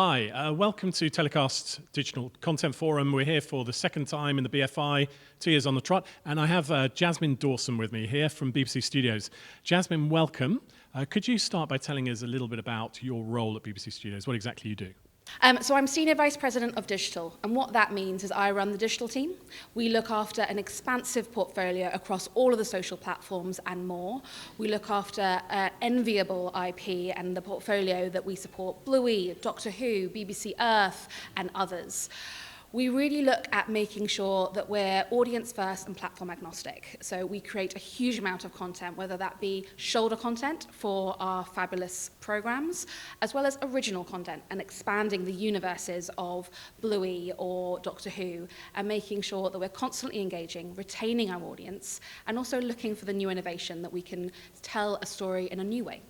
Hi, welcome to TellyCast's Digital Content Forum. We're here for the second time in the BFI, 2 years on the trot, and I have Jasmine Dawson with me here from BBC Studios. Jasmine, welcome. Could you start by telling us a little bit about your role at BBC Studios, what exactly you do? So I'm Senior Vice President of Digital, and what that means is I run the digital team. We look after an expansive portfolio across all of the social platforms and more. We look after enviable IP and the portfolio that we support: Bluey, Doctor Who, BBC Earth, and others. We really look at making sure that we're audience first and platform agnostic. So we create a huge amount of content, whether that be shoulder content for our fabulous programs, as well as original content and expanding the universes of Bluey or Doctor Who, and making sure that we're constantly engaging, retaining our audience, and also looking for the new innovation that we can tell a story in a new way.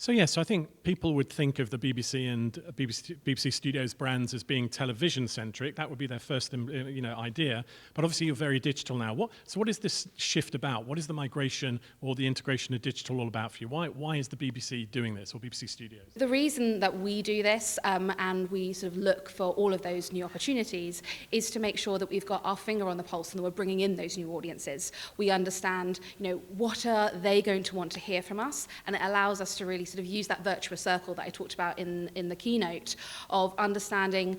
So yes, I think people would think of the BBC and BBC Studios brands as being television-centric. That would be their first, idea. But obviously, you're very digital now. So what is this shift about? What is the migration or the integration of digital all about for you? Why is the BBC doing this, or BBC Studios? The reason that we do this and we sort of look for all of those new opportunities is to make sure that we've got our finger on the pulse and that we're bringing in those new audiences. We understand, what are they going to want to hear from us, and it allows us to really sort of use that virtuous circle that I talked about in the keynote of understanding,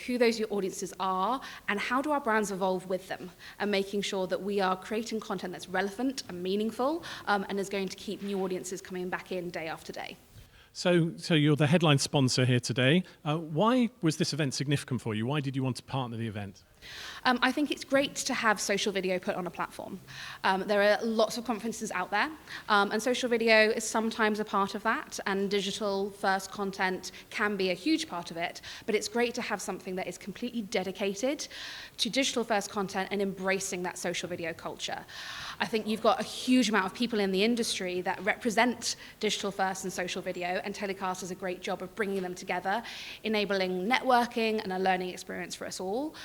who those audiences are and how do our brands evolve with them, and making sure that we are creating content that's relevant and meaningful and is going to keep new audiences coming back in day after day. So you're the headline sponsor here today. Why was this event significant for you? Why did you want to partner the event? I think it's great to have social video put on a platform. There are lots of conferences out there, and social video is sometimes a part of that, and digital-first content can be a huge part of it, but it's great to have something that is completely dedicated to digital-first content and embracing that social video culture. I think you've got a huge amount of people in the industry that represent digital-first and social video, and TellyCast does a great job of bringing them together, enabling networking and a learning experience for us all.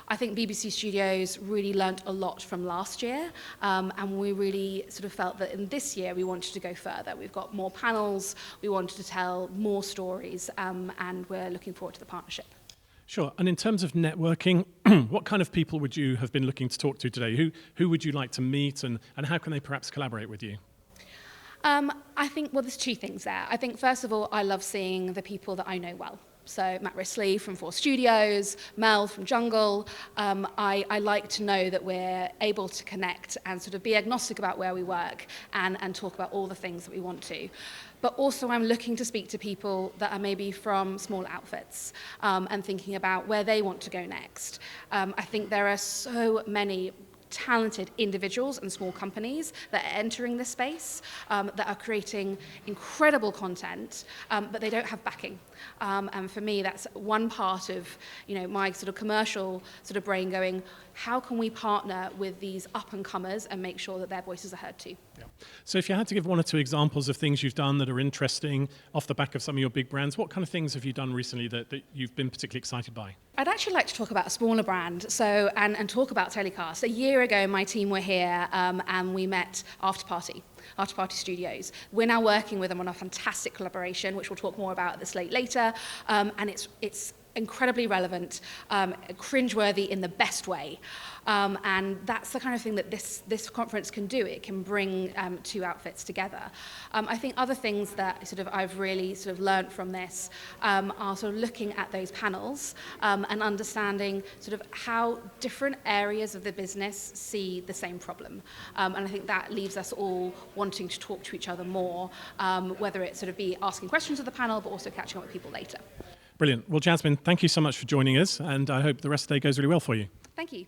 I think BBC Studios really learnt a lot from last year, and we really sort of felt that in this year we wanted to go further. We've got more panels, we wanted to tell more stories, and we're looking forward to the partnership. Sure. And in terms of networking, what kind of people would you have been looking to talk to today? Who would you like to meet, and how can they perhaps collaborate with you? I think, there's two things there. I think, first of all, I love seeing the people that I know well. So Matt Risley from 4 Studios, Mel from Jungle. I like to know that we're able to connect and sort of be agnostic about where we work and talk about all the things that we want to. But also I'm looking to speak to people that are maybe from small outfits and thinking about where they want to go next. I think there are so many talented individuals and small companies that are entering this space, that are creating incredible content, but they don't have backing. And for me, that's one part of my sort of commercial sort of brain going, how can we partner with these up-and-comers and make sure that their voices are heard too? Yeah. So if you had to give one or two examples of things you've done that are interesting off the back of some of your big brands, what kind of things have you done recently that you've been particularly excited by? I'd actually like to talk about a smaller brand and talk about TellyCast. A year ago, my team were here and we met After Party Studios. We're now working with them on a fantastic collaboration, which we'll talk more about at the slate later, and it's incredibly relevant, cringeworthy in the best way. And that's the kind of thing that this conference can do. It can bring two outfits together. I think other things that I've really learned from this are sort of looking at those panels and understanding how different areas of the business see the same problem. And I think that leaves us all wanting to talk to each other more, whether it be asking questions of the panel, but also catching up with people later. Brilliant. Well, Jasmine, thank you so much for joining us, and I hope the rest of the day goes really well for you. Thank you.